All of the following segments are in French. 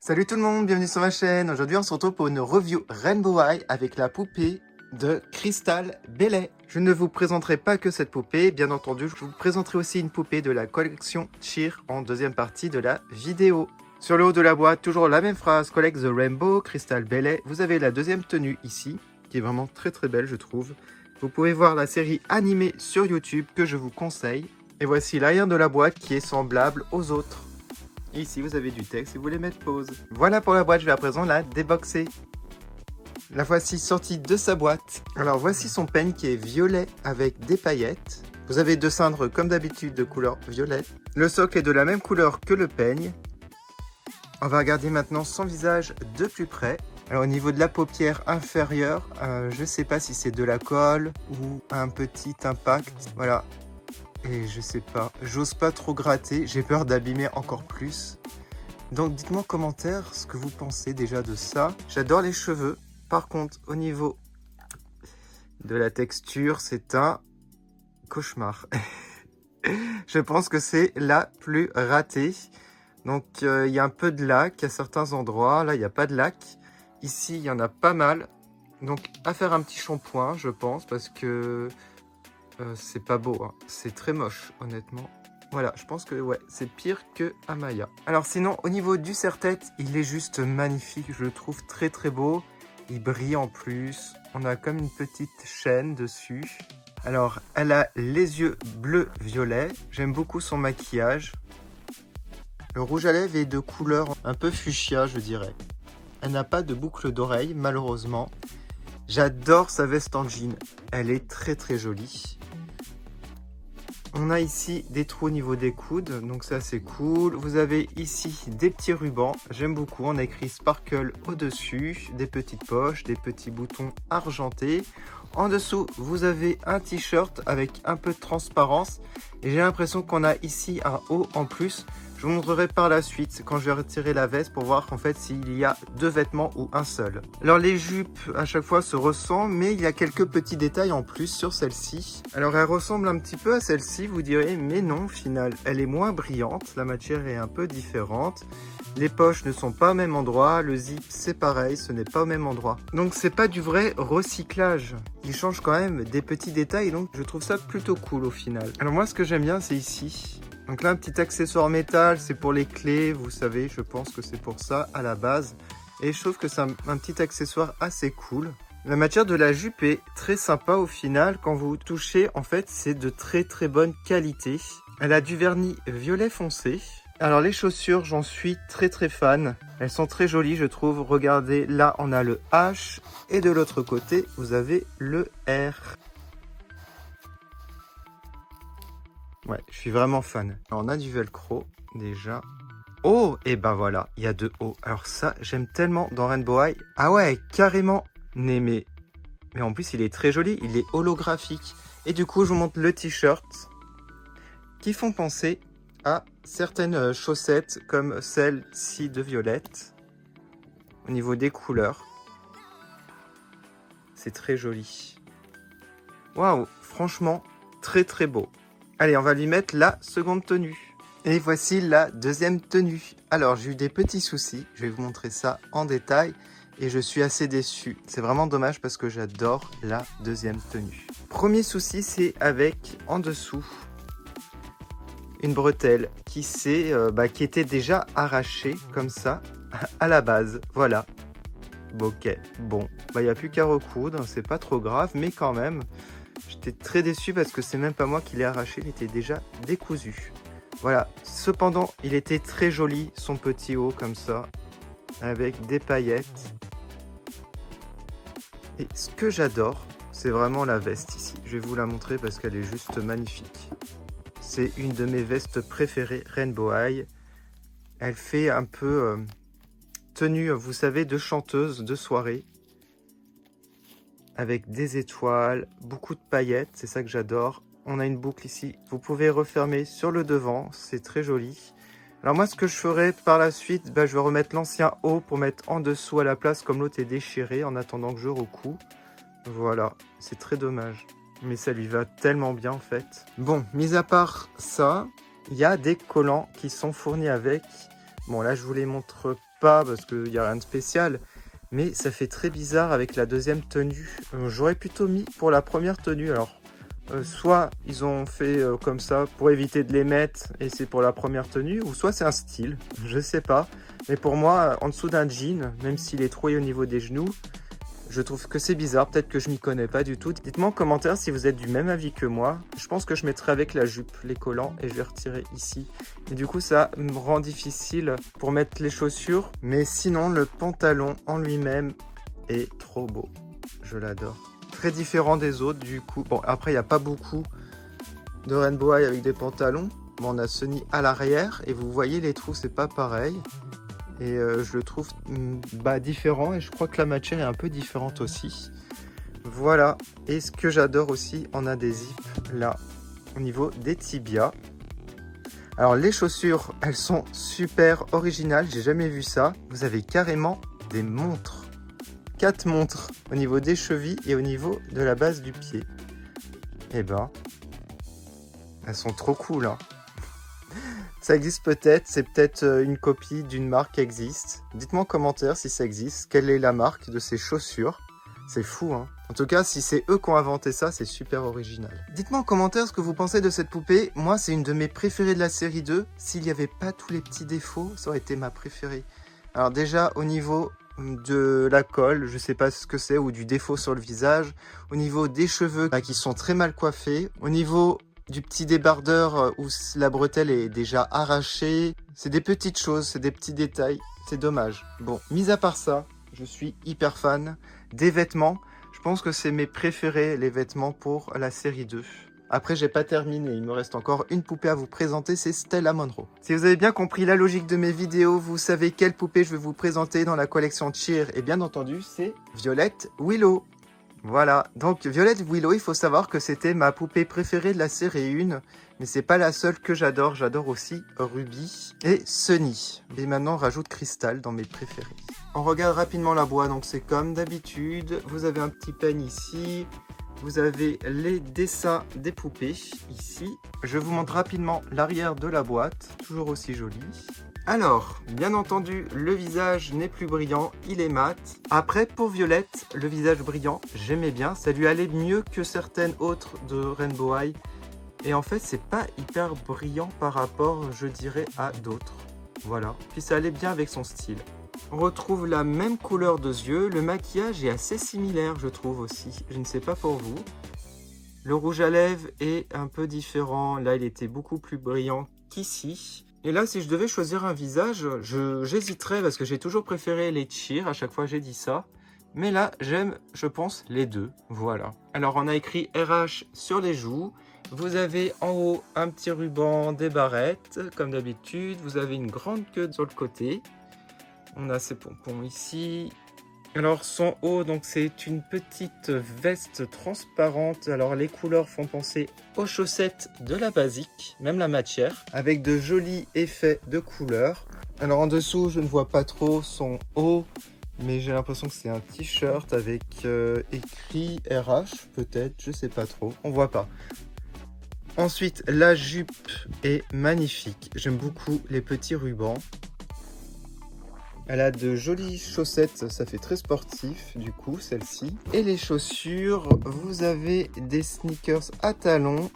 Salut tout le monde, bienvenue sur ma chaîne. Aujourd'hui on se retrouve pour une review Rainbow High avec la poupée de Crystal Belay. Je ne vous présenterai pas que cette poupée, bien entendu, je vous présenterai aussi une poupée de la collection Cheer en deuxième partie de la vidéo. Sur le haut de la boîte, toujours la même phrase, Collect the Rainbow, Crystal Belay. Vous avez la deuxième tenue ici, qui est vraiment très belle je trouve. Vous pouvez voir la série animée sur YouTube que je vous conseille. Et voici l'arrière de la boîte qui est semblable aux autres. Et ici vous avez du texte si vous voulez mettre pause. Voilà pour la boîte, je vais à présent la déboxer. La voici sortie de sa boîte. Alors voici son peigne qui est violet avec des paillettes. Vous avez deux cendres comme d'habitude de couleur violette. Le socle est de la même couleur que le peigne. On va regarder maintenant son visage de plus près. Alors au niveau de la paupière inférieure, je ne sais pas si c'est de la colle ou un petit impact. Voilà. Et je sais pas, j'ose pas trop gratter, j'ai peur d'abîmer encore plus. Donc dites-moi en commentaire ce que vous pensez déjà de ça. J'adore les cheveux. Par contre, au niveau de la texture, c'est un cauchemar. Je pense que c'est la plus ratée. Donc il y a un peu de lac à certains endroits. Là, il n'y a pas de lac. Ici, il y en a pas mal. Donc à faire un petit shampoing, je pense, parce que c'est pas beau, hein. C'est très moche, honnêtement. Voilà, je pense que ouais, c'est pire que Amaya. Alors sinon, au niveau du serre-tête, il est juste magnifique. Je le trouve très beau. Il brille en plus. On a comme une petite chaîne dessus. Alors, elle a les yeux bleu-violet. J'aime beaucoup son maquillage. Le rouge à lèvres est de couleur un peu fuchsia, je dirais. Elle n'a pas de boucle d'oreille, malheureusement. J'adore sa veste en jean. Elle est très jolie. On a ici des trous au niveau des coudes, donc ça c'est cool. Vous avez ici des petits rubans, j'aime beaucoup. On a écrit Sparkle au-dessus, des petites poches, des petits boutons argentés. En dessous, vous avez un t-shirt avec un peu de transparence. Et j'ai l'impression qu'on a ici un haut en plus. Je vous montrerai par la suite quand je vais retirer la veste pour voir en fait s'il y a deux vêtements ou un seul. Alors les jupes à chaque fois se ressemblent, mais il y a quelques petits détails en plus sur celle-ci. Alors elle ressemble un petit peu à celle-ci, vous direz, mais non, au final, elle est moins brillante, la matière est un peu différente. Les poches ne sont pas au même endroit, le zip c'est pareil, ce n'est pas au même endroit. Donc c'est pas du vrai recyclage. Il change quand même des petits détails, donc je trouve ça plutôt cool au final. Alors moi ce que j'aime bien c'est ici. Donc là, un petit accessoire métal, c'est pour les clés, vous savez, je pense que c'est pour ça à la base. Et je trouve que c'est un petit accessoire assez cool. La matière de la jupe est très sympa au final. Quand vous touchez, en fait, c'est de très bonne qualité. Elle a du vernis violet foncé. Alors les chaussures, j'en suis très fan. Elles sont très jolies, je trouve. Regardez, là, on a le H. Et de l'autre côté, vous avez le R. Ouais, je suis vraiment fan. Alors, on a du velcro, déjà. Oh, et ben voilà, il y a deux hauts. Alors ça, j'aime tellement dans Rainbow High. Ah ouais, carrément. Mais en plus, il est très joli, il est holographique. Et du coup, je vous montre le t-shirt qui font penser à certaines chaussettes comme celle-ci de Violette. Au niveau des couleurs. C'est très joli. Waouh, franchement, très beau. Allez, on va lui mettre la seconde tenue. Et voici la deuxième tenue. Alors, j'ai eu des petits soucis. Je vais vous montrer ça en détail. Et je suis assez déçu. C'est vraiment dommage parce que j'adore la deuxième tenue. Premier souci, c'est avec, en dessous, une bretelle qui était déjà arrachée comme ça à la base. Voilà. Ok, bon. Il n'y a plus qu'à recoudre. C'est pas trop grave, mais quand même... J'étais très déçu parce que c'est même pas moi qui l'ai arraché, il était déjà décousu. Voilà, cependant, il était très joli, son petit haut comme ça, avec des paillettes. Et ce que j'adore, c'est vraiment la veste ici. Je vais vous la montrer parce qu'elle est juste magnifique. C'est une de mes vestes préférées, Rainbow High. Elle fait un peu tenue, vous savez, de chanteuse de soirée. Avec des étoiles, beaucoup de paillettes, c'est ça que j'adore. On a une boucle ici, vous pouvez refermer sur le devant, c'est très joli. Alors moi ce que je ferai par la suite, je vais remettre l'ancien haut pour mettre en dessous à la place comme l'autre est déchiré en attendant que je recoue. Voilà, c'est très dommage, mais ça lui va tellement bien en fait. Bon, mis à part ça, il y a des collants qui sont fournis avec. Bon là je vous les montre pas parce qu'il n'y a rien de spécial. Mais ça fait très bizarre avec la deuxième tenue. J'aurais plutôt mis pour la première tenue. Alors, soit ils ont fait comme ça pour éviter de les mettre et c'est pour la première tenue, ou soit c'est un style, je sais pas. Mais pour moi, en dessous d'un jean, même s'il est troué au niveau des genoux, je trouve que c'est bizarre. Peut-être que je m'y connais pas du tout. Dites-moi en commentaire si vous êtes du même avis que moi. Je pense que je mettrai avec la jupe les collants et je vais retirer ici. Et du coup, ça me rend difficile pour mettre les chaussures. Mais sinon, le pantalon en lui-même est trop beau. Je l'adore. Très différent des autres du coup. Bon, après, il n'y a pas beaucoup de Rainbow High avec des pantalons. Bon, on a ce nid à l'arrière et vous voyez les trous, c'est pas pareil. Et je le trouve différent et je crois que la matière est un peu différente aussi. Voilà. Et ce que j'adore aussi, on a des zips là au niveau des tibias. Alors les chaussures, elles sont super originales, j'ai jamais vu ça. Vous avez carrément des montres. 4 montres au niveau des chevilles et au niveau de la base du pied. Et ben, elles sont trop cool, hein. Ça existe peut-être, c'est peut-être une copie d'une marque qui existe. Dites-moi en commentaire si ça existe, quelle est la marque de ces chaussures. C'est fou, hein. En tout cas, si c'est eux qui ont inventé ça, c'est super original. Dites-moi en commentaire ce que vous pensez de cette poupée. Moi, c'est une de mes préférées de la série 2. S'il n'y avait pas tous les petits défauts, ça aurait été ma préférée. Alors déjà, au niveau de la colle, je sais pas ce que c'est, ou du défaut sur le visage. Au niveau des cheveux qui sont très mal coiffés. Au niveau du petit débardeur où la bretelle est déjà arrachée. C'est des petites choses, c'est des petits détails. C'est dommage. Bon, mis à part ça, je suis hyper fan des vêtements. Je pense que c'est mes préférés, les vêtements pour la série 2. Après, j'ai pas terminé. Il me reste encore une poupée à vous présenter, c'est Stella Monroe. Si vous avez bien compris la logique de mes vidéos, vous savez quelle poupée je vais vous présenter dans la collection Cheer. Et bien entendu, c'est Violette Willow. Voilà, donc Violette Willow, il faut savoir que c'était ma poupée préférée de la série 1, mais c'est pas la seule que j'adore, j'adore aussi Ruby et Sunny. Et maintenant on rajoute Crystal dans mes préférés. On regarde rapidement la boîte, donc c'est comme d'habitude, vous avez un petit peigne ici, vous avez les dessins des poupées ici. Je vous montre rapidement l'arrière de la boîte, toujours aussi jolie. Alors, bien entendu, le visage n'est plus brillant, il est mat. Après, pour Violette, le visage brillant, j'aimais bien. Ça lui allait mieux que certaines autres de Rainbow High. Et en fait, c'est pas hyper brillant par rapport, je dirais, à d'autres. Voilà. Puis ça allait bien avec son style. On retrouve la même couleur de yeux. Le maquillage est assez similaire, je trouve aussi. Je ne sais pas pour vous. Le rouge à lèvres est un peu différent. Là, il était beaucoup plus brillant qu'ici. Et là, si je devais choisir un visage, j'hésiterais parce que j'ai toujours préféré les Cheer, à chaque fois j'ai dit ça. Mais là, j'aime, je pense, les deux. Voilà. Alors, on a écrit RH sur les joues. Vous avez en haut un petit ruban, des barrettes, comme d'habitude. Vous avez une grande queue sur le côté. On a ces pompons ici. Alors, son haut, donc c'est une petite veste transparente. Alors, les couleurs font penser aux chaussettes de la basique, même la matière, avec de jolis effets de couleurs. Alors, en dessous, je ne vois pas trop son haut, mais j'ai l'impression que c'est un t-shirt avec écrit RH, peut-être, je sais pas trop. On voit pas. Ensuite, la jupe est magnifique. J'aime beaucoup les petits rubans. Elle a de jolies chaussettes, ça fait très sportif du coup celle-ci. Et les chaussures, vous avez des sneakers à talons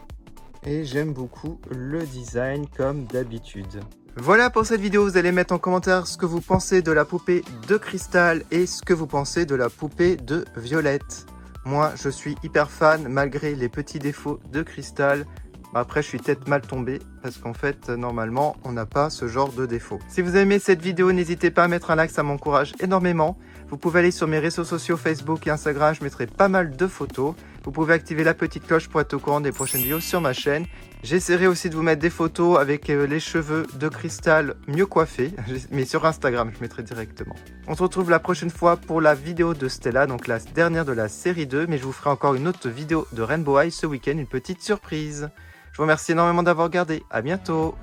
et j'aime beaucoup le design comme d'habitude. Voilà pour cette vidéo, vous allez mettre en commentaire ce que vous pensez de la poupée de Crystal et ce que vous pensez de la poupée de Violette. Moi je suis hyper fan malgré les petits défauts de Crystal. Après, je suis peut-être mal tombé parce qu'en fait, normalement, on n'a pas ce genre de défaut. Si vous avez aimé cette vidéo, n'hésitez pas à mettre un like, ça m'encourage énormément. Vous pouvez aller sur mes réseaux sociaux Facebook et Instagram, je mettrai pas mal de photos. Vous pouvez activer la petite cloche pour être au courant des prochaines vidéos sur ma chaîne. J'essaierai aussi de vous mettre des photos avec les cheveux de Crystal mieux coiffés, mais sur Instagram, je mettrai directement. On se retrouve la prochaine fois pour la vidéo de Stella, donc la dernière de la série 2, mais je vous ferai encore une autre vidéo de Rainbow High ce week-end, une petite surprise. Je vous remercie énormément d'avoir regardé. À bientôt.